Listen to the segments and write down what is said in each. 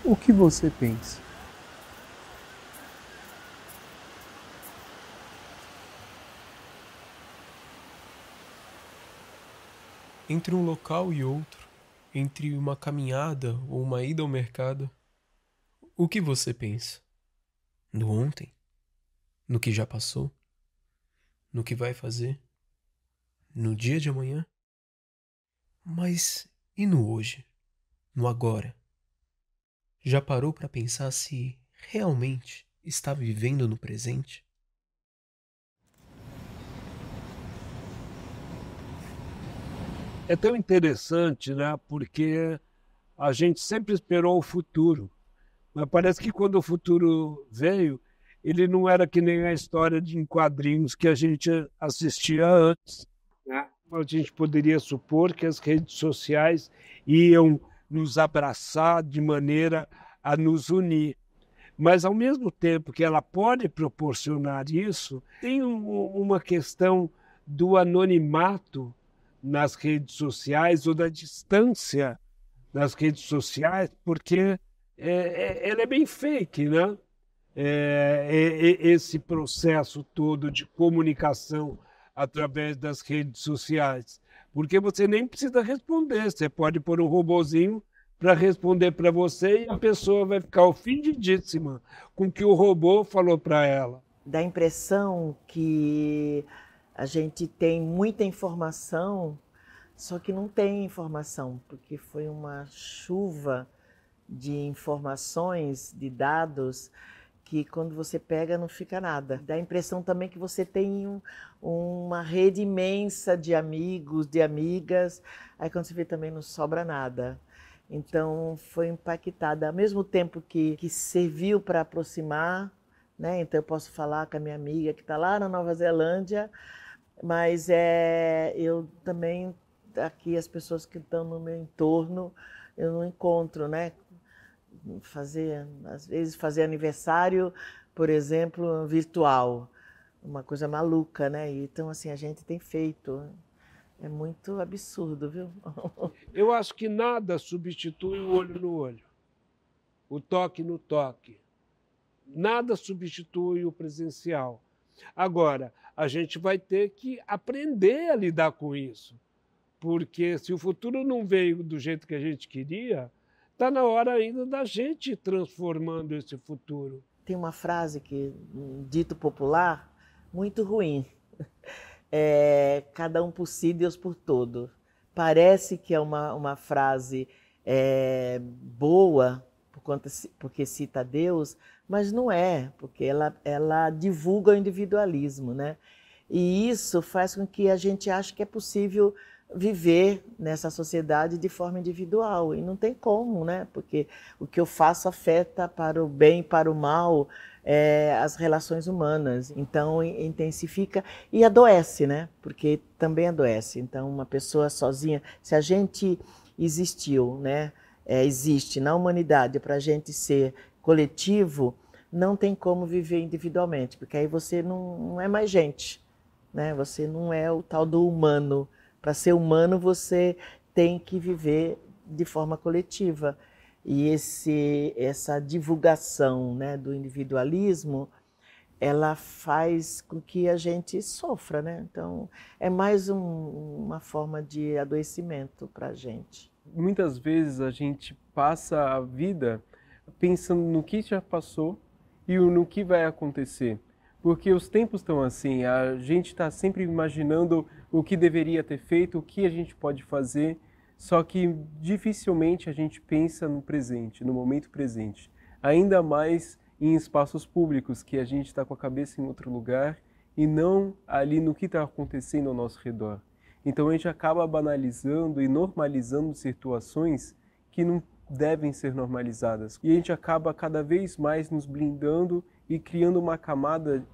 O que você pensa? Entre um local e outro, entre uma caminhada ou uma ida ao mercado, o que você pensa? No ontem? No que já passou? No que vai fazer? No dia de amanhã? Mas e no hoje? No agora? Já parou para pensar se realmente está vivendo no presente? É tão interessante, né? Porque a gente sempre esperou o futuro, mas parece que quando o futuro veio, ele não era que nem a história de em quadrinhos que a gente assistia antes, né? A gente poderia supor que as redes sociais iam nos abraçar de maneira a nos unir. Mas, ao mesmo tempo que ela pode proporcionar isso, tem uma questão do anonimato nas redes sociais ou da distância nas redes sociais, porque ela é bem fake, né? Esse processo todo de comunicação através das redes sociais. Porque você nem precisa responder, você pode pôr um robozinho para responder para você e a pessoa vai ficar ofendidíssima com o que o robô falou para ela. Dá a impressão que a gente tem muita informação, só que não tem informação, porque foi uma chuva de informações, de dados, que quando você pega não fica nada. Dá a impressão também que você tem uma rede imensa de amigos, de amigas, aí quando você vê também não sobra nada. Então foi impactada, ao mesmo tempo que serviu para aproximar, né? Então eu posso falar com a minha amiga que está lá na Nova Zelândia, mas eu também, aqui as pessoas que estão no meu entorno, eu não encontro, né? Às vezes fazer aniversário, por exemplo, virtual, uma coisa maluca, né? Então, assim, a gente tem feito. É muito absurdo, viu? Eu acho que nada substitui o olho no olho, o toque no toque. Nada substitui o presencial. Agora, a gente vai ter que aprender a lidar com isso, porque se o futuro não veio do jeito que a gente queria, está na hora ainda da gente ir transformando esse futuro. Tem uma frase que, um dito popular, muito ruim. Cada um por si, Deus por todo. Parece que é uma frase boa, porque cita Deus, mas não é, porque ela divulga o individualismo, né? E isso faz com que a gente ache que é possível viver nessa sociedade de forma individual. E não tem como, né? Porque o que eu faço afeta para o bem e para o mal as relações humanas. Então, intensifica e adoece, né? Porque também adoece. Então, uma pessoa sozinha, se a gente existiu, né? Existe na humanidade para a gente ser coletivo, não tem como viver individualmente, porque aí você não é mais gente, né? Você não é o tal do humano. Para ser humano, você tem que viver de forma coletiva. E essa divulgação, né, do individualismo, ela faz com que a gente sofra, né? Então, é mais uma forma de adoecimento para a gente. Muitas vezes a gente passa a vida pensando no que já passou e no que vai acontecer. Porque os tempos estão assim, a gente está sempre imaginando o que deveria ter feito, o que a gente pode fazer, só que dificilmente a gente pensa no presente, no momento presente. ainda mais em espaços públicos, que a gente está com a cabeça em outro lugar e não ali no que está acontecendo ao nosso redor. Então a gente acaba banalizando e normalizando situações que não devem ser normalizadas. E a gente acaba cada vez mais nos blindando e criando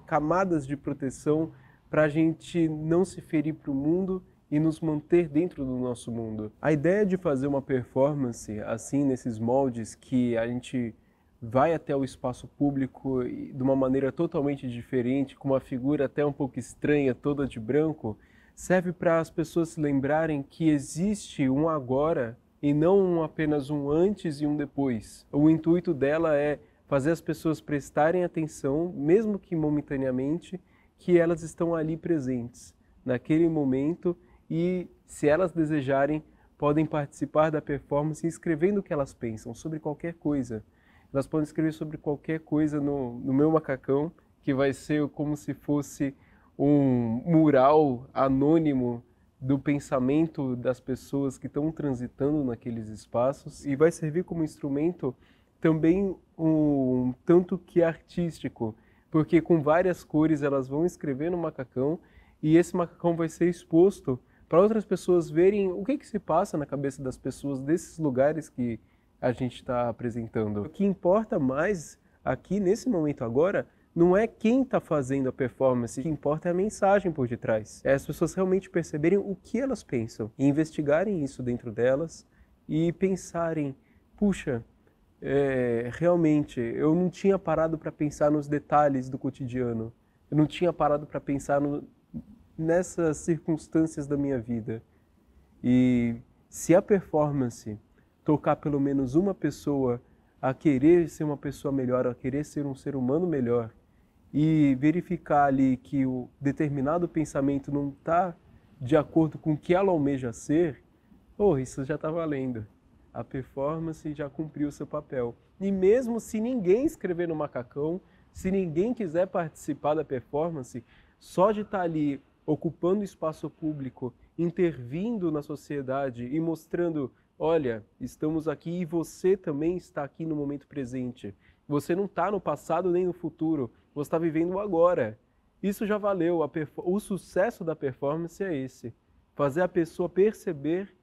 camadas de proteção para a gente não se ferir para o mundo e nos manter dentro do nosso mundo. A ideia de fazer uma performance assim, nesses moldes que a gente vai até o espaço público de uma maneira totalmente diferente, com uma figura até um pouco estranha, toda de branco, serve para as pessoas se lembrarem que existe um agora e não apenas um antes e um depois. O intuito dela é fazer as pessoas prestarem atenção, mesmo que momentaneamente, que elas estão ali presentes, naquele momento, e se elas desejarem, podem participar da performance escrevendo o que elas pensam sobre qualquer coisa. Elas podem escrever sobre qualquer coisa no meu macacão, que vai ser como se fosse um mural anônimo do pensamento das pessoas que estão transitando naqueles espaços, e vai servir como instrumento também um tanto que artístico, porque com várias cores elas vão escrever no macacão e esse macacão vai ser exposto para outras pessoas verem o que se passa na cabeça das pessoas desses lugares que a gente está apresentando. O que importa mais aqui nesse momento agora não é quem está fazendo a performance, o que importa é a mensagem por detrás. É as pessoas realmente perceberem o que elas pensam, e investigarem isso dentro delas e pensarem, puxa, realmente, eu não tinha parado para pensar nos detalhes do cotidiano, eu não tinha parado para pensar nessas circunstâncias da minha vida. E se a performance tocar pelo menos uma pessoa a querer ser uma pessoa melhor, a querer ser um ser humano melhor, e verificar ali que o determinado pensamento não está de acordo com o que ela almeja ser, isso já está valendo. A performance já cumpriu o seu papel. E mesmo se ninguém escrever no macacão, se ninguém quiser participar da performance, só de estar ali ocupando espaço público, intervindo na sociedade e mostrando, olha, estamos aqui e você também está aqui no momento presente. Você não está no passado nem no futuro, você está vivendo o agora. Isso já valeu. O sucesso da performance é esse. Fazer a pessoa perceber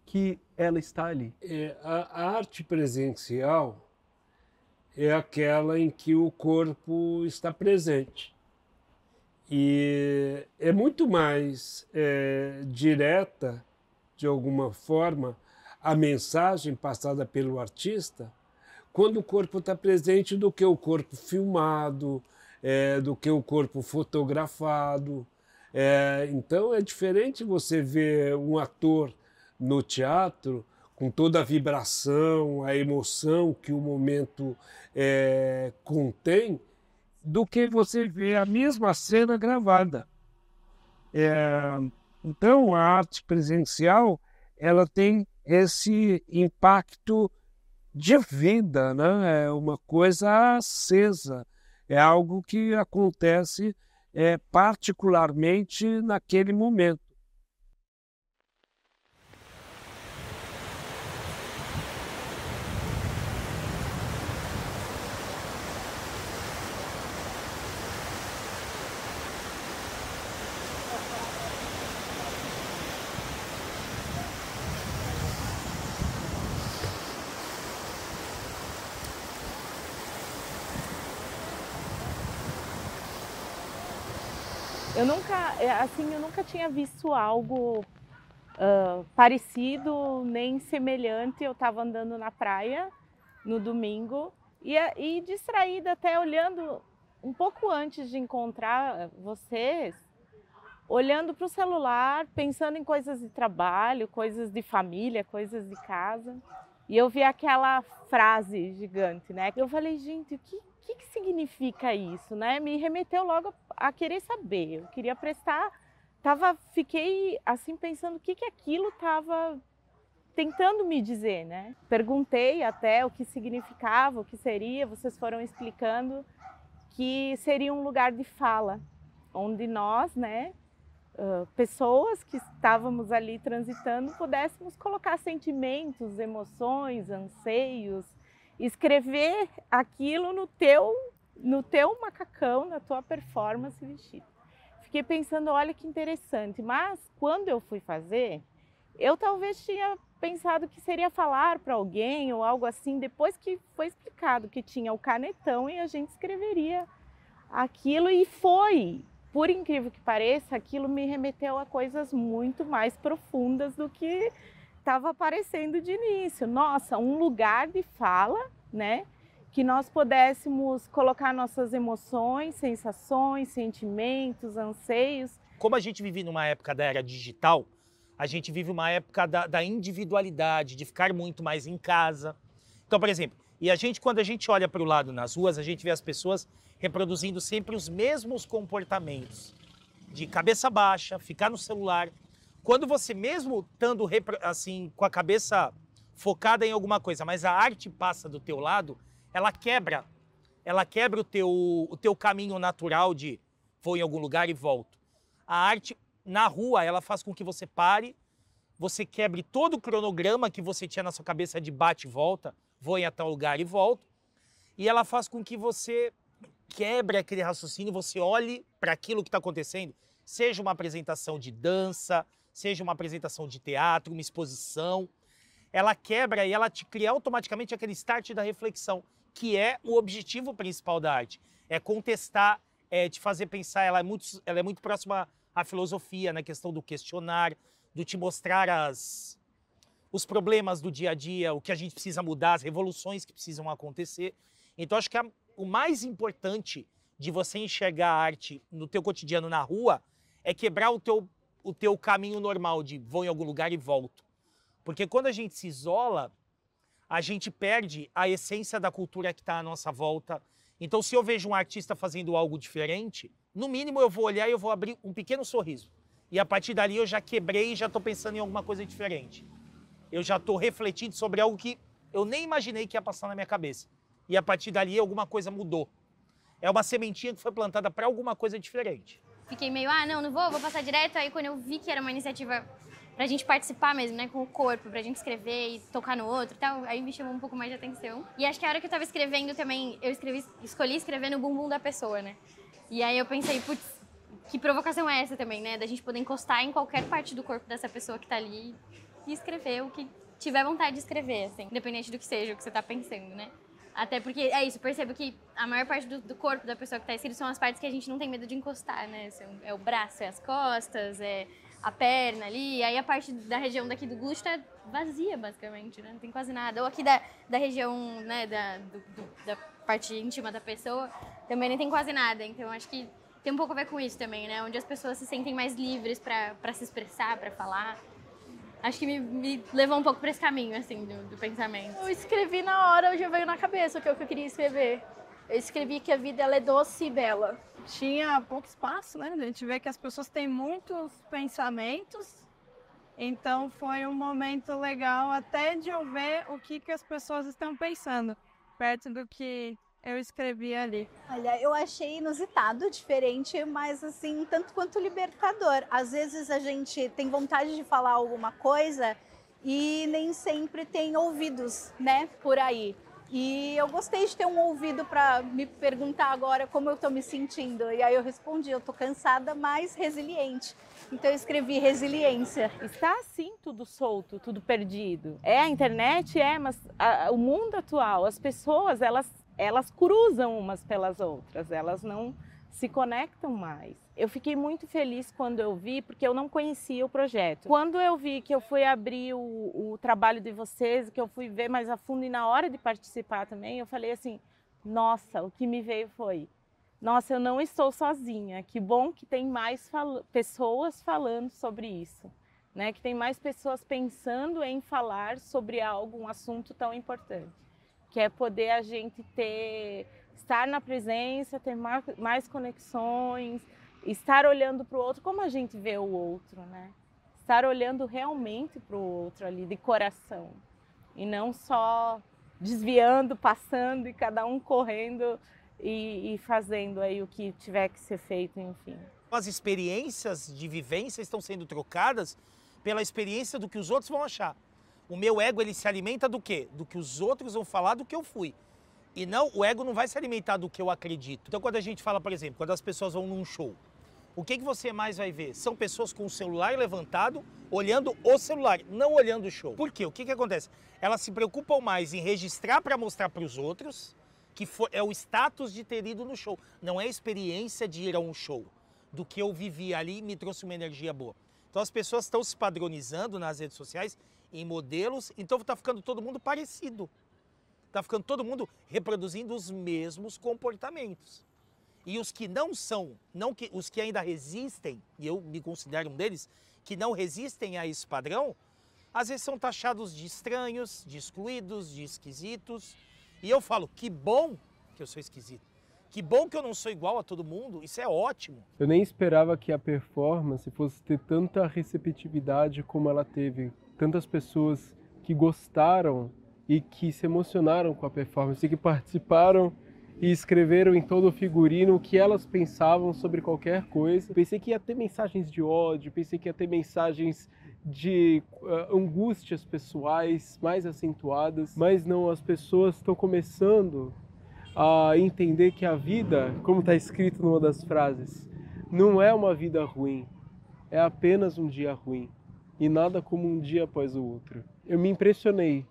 que ela está ali. A arte presencial é aquela em que o corpo está presente. E é muito mais direta, de alguma forma, a mensagem passada pelo artista quando o corpo está presente do que o corpo filmado, do que o corpo fotografado. Então é diferente você ver um ator no teatro com toda a vibração, a emoção que o momento contém, do que você vê a mesma cena gravada. Então a arte presencial ela tem esse impacto de vida, né? É uma coisa acesa, é algo que acontece particularmente naquele momento. Eu nunca tinha visto algo parecido nem semelhante. Eu estava andando na praia no domingo e distraída, até olhando um pouco antes de encontrar vocês, olhando para o celular, pensando em coisas de trabalho, coisas de família, coisas de casa. E eu vi aquela frase gigante, né? Eu falei, gente, o que significa isso, né? Me remeteu logo a querer saber. Eu queria prestar, fiquei assim pensando o que aquilo estava tentando me dizer, né? Perguntei até o que significava, o que seria. Vocês foram explicando que seria um lugar de fala, onde nós, né, pessoas que estávamos ali transitando, pudéssemos colocar sentimentos, emoções, anseios escrever aquilo no teu macacão, na tua performance vestido. Fiquei pensando, olha que interessante, mas quando eu fui fazer, eu talvez tinha pensado que seria falar para alguém ou algo assim, depois que foi explicado que tinha o canetão e a gente escreveria aquilo, e foi, por incrível que pareça, aquilo me remeteu a coisas muito mais profundas do que estava aparecendo de início. Nossa, um lugar de fala, né? Que nós pudéssemos colocar nossas emoções, sensações, sentimentos, anseios. Como a gente vive numa época da era digital, a gente vive uma época da individualidade, de ficar muito mais em casa. Então, por exemplo, quando a gente olha para o lado nas ruas, a gente vê as pessoas reproduzindo sempre os mesmos comportamentos. De cabeça baixa, ficar no celular. Quando você mesmo estando assim, com a cabeça focada em alguma coisa, mas a arte passa do teu lado, ela quebra o teu caminho natural de vou em algum lugar e volto. A arte na rua, ela faz com que você pare, você quebre todo o cronograma que você tinha na sua cabeça de bate e volta, vou em tal lugar e volto, e ela faz com que você quebre aquele raciocínio, você olhe para aquilo que está acontecendo, seja uma apresentação de dança, seja uma apresentação de teatro, uma exposição, ela quebra e ela te cria automaticamente aquele start da reflexão, que é o objetivo principal da arte. É contestar, é te fazer pensar, ela é muito próxima à filosofia, na questão do questionar, do te mostrar os problemas do dia a dia, o que a gente precisa mudar, as revoluções que precisam acontecer. Então, acho que o mais importante de você enxergar a arte no teu cotidiano na rua é quebrar o teu caminho normal de vou em algum lugar e volto. Porque quando a gente se isola, a gente perde a essência da cultura que está à nossa volta. Então, se eu vejo um artista fazendo algo diferente, no mínimo eu vou olhar e eu vou abrir um pequeno sorriso. E a partir dali eu já quebrei e já estou pensando em alguma coisa diferente. Eu já estou refletindo sobre algo que eu nem imaginei que ia passar na minha cabeça. E a partir dali alguma coisa mudou. É uma sementinha que foi plantada para alguma coisa diferente. Fiquei meio, não vou passar direto. Aí quando eu vi que era uma iniciativa pra gente participar mesmo, né, com o corpo, pra gente escrever e tocar no outro e tal, aí me chamou um pouco mais de atenção. E acho que a hora que eu tava escrevendo também, escolhi escrever no bumbum da pessoa, né? E aí eu pensei, putz, que provocação é essa também, né? Da gente poder encostar em qualquer parte do corpo dessa pessoa que tá ali e escrever o que tiver vontade de escrever, assim, independente do que seja o que você tá pensando, né? Até porque, é isso, percebo que a maior parte do corpo da pessoa que tá escrito são as partes que a gente não tem medo de encostar, né? É o braço, é as costas, é a perna ali, aí a parte da região daqui do glúteo tá vazia, basicamente, né? Não tem quase nada. Ou aqui da região, né, da parte íntima da pessoa, também não tem quase nada. Então, acho que tem um pouco a ver com isso também, né? Onde as pessoas se sentem mais livres para se expressar, para falar. Acho que me levou um pouco para esse caminho, assim, do pensamento. Eu escrevi na hora, já veio na cabeça o que eu queria escrever. Eu escrevi que a vida ela é doce e bela. Tinha pouco espaço, né? A gente vê que as pessoas têm muitos pensamentos. Então foi um momento legal até de eu ver o que as pessoas estão pensando, perto do que eu escrevi ali. Olha, eu achei inusitado, diferente, mas assim, tanto quanto libertador. Às vezes a gente tem vontade de falar alguma coisa e nem sempre tem ouvidos, né, por aí. E eu gostei de ter um ouvido para me perguntar agora como eu estou me sentindo. E aí eu respondi, eu estou cansada, mas resiliente. Então eu escrevi resiliência. Está assim tudo solto, tudo perdido. A internet, mas o mundo atual, as pessoas, elas cruzam umas pelas outras, elas não se conectam mais. Eu fiquei muito feliz quando eu vi, porque eu não conhecia o projeto. Quando eu vi que eu fui abrir o trabalho de vocês, que eu fui ver mais a fundo e na hora de participar também, eu falei assim, nossa, o que me veio foi, nossa, eu não estou sozinha, que bom que tem mais pessoas falando sobre isso, né? Que tem mais pessoas pensando em falar sobre algo, um assunto tão importante, que é poder a gente estar na presença, ter mais conexões, estar olhando para o outro como a gente vê o outro, né? Estar olhando realmente para o outro ali, de coração. E não só desviando, passando e cada um correndo e fazendo aí o que tiver que ser feito, enfim. As experiências de vivência estão sendo trocadas pela experiência do que os outros vão achar. O meu ego, ele se alimenta do quê? Do que os outros vão falar do que eu fui. E não, o ego não vai se alimentar do que eu acredito. Então, quando a gente fala, por exemplo, quando as pessoas vão num show, o que você mais vai ver? São pessoas com o celular levantado, olhando o celular, não olhando o show. Por quê? O que acontece? Elas se preocupam mais em registrar para mostrar para os outros, que é o status de ter ido no show. Não é a experiência de ir a um show, do que eu vivi ali e me trouxe uma energia boa. Então, as pessoas estão se padronizando nas redes sociais em modelos, então está ficando todo mundo parecido. Está ficando todo mundo reproduzindo os mesmos comportamentos. E os que não são, os que ainda resistem, e eu me considero um deles, que não resistem a esse padrão, às vezes são taxados de estranhos, de excluídos, de esquisitos. E eu falo, que bom que eu sou esquisito. Que bom que eu não sou igual a todo mundo, isso é ótimo. Eu nem esperava que a performance fosse ter tanta receptividade como ela teve. Tantas pessoas que gostaram e que se emocionaram com a performance, e que participaram e escreveram em todo o figurino o que elas pensavam sobre qualquer coisa. Pensei que ia ter mensagens de ódio, pensei que ia ter mensagens de angústias pessoais mais acentuadas, mas não, as pessoas estão começando a entender que a vida, como está escrito numa das frases, não é uma vida ruim, é apenas um dia ruim, e nada como um dia após o outro. Eu me impressionei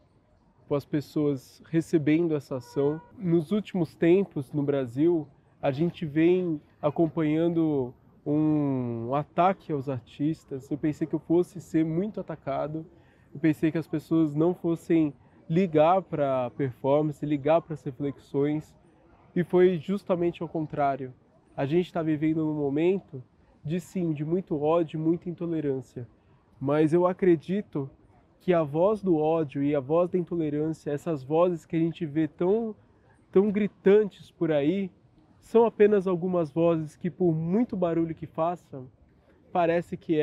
com as pessoas recebendo essa ação. Nos últimos tempos, no Brasil, a gente vem acompanhando um ataque aos artistas. Eu pensei que eu fosse ser muito atacado, eu pensei que as pessoas não fossem ligar para a performance, ligar para as reflexões, e foi justamente ao contrário. A gente está vivendo num momento de muito ódio, muita intolerância, mas eu acredito que a voz do ódio e a voz da intolerância, essas vozes que a gente vê tão gritantes por aí, são apenas algumas vozes que, por muito barulho que façam, parece que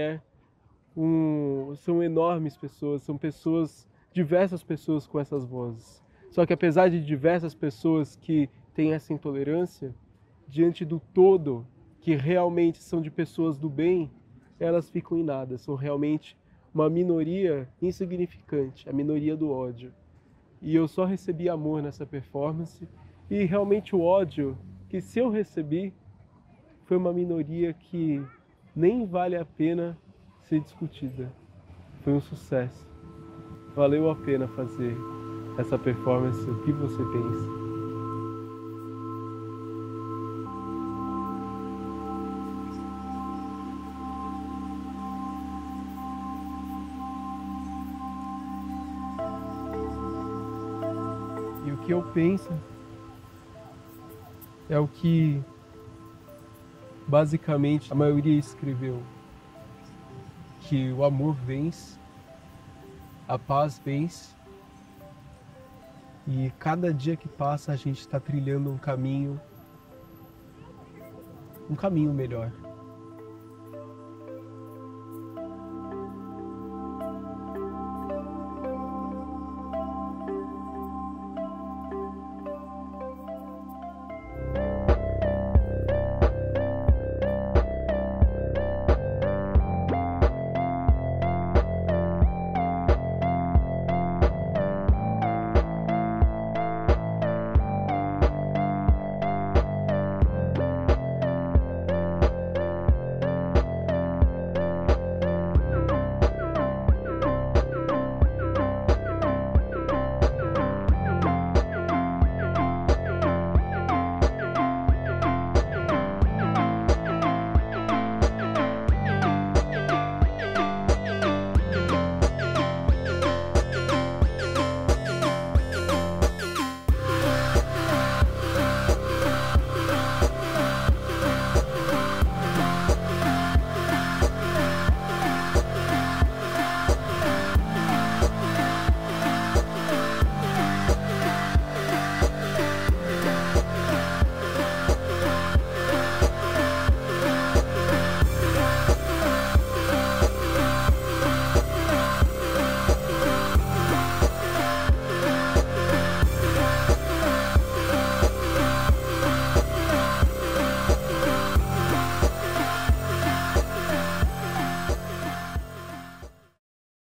são enormes pessoas, são diversas pessoas com essas vozes. Só que apesar de diversas pessoas que têm essa intolerância, diante do todo, que realmente são de pessoas do bem, elas ficam em nada, são realmente uma minoria insignificante, a minoria do ódio. E eu só recebi amor nessa performance, e realmente o ódio que se eu recebi foi uma minoria que nem vale a pena ser discutida. Foi um sucesso. Valeu a pena fazer essa performance. O que você pensa? E o que eu penso é o que basicamente a maioria escreveu, que o amor vence, a paz vence, e cada dia que passa a gente está trilhando um caminho melhor.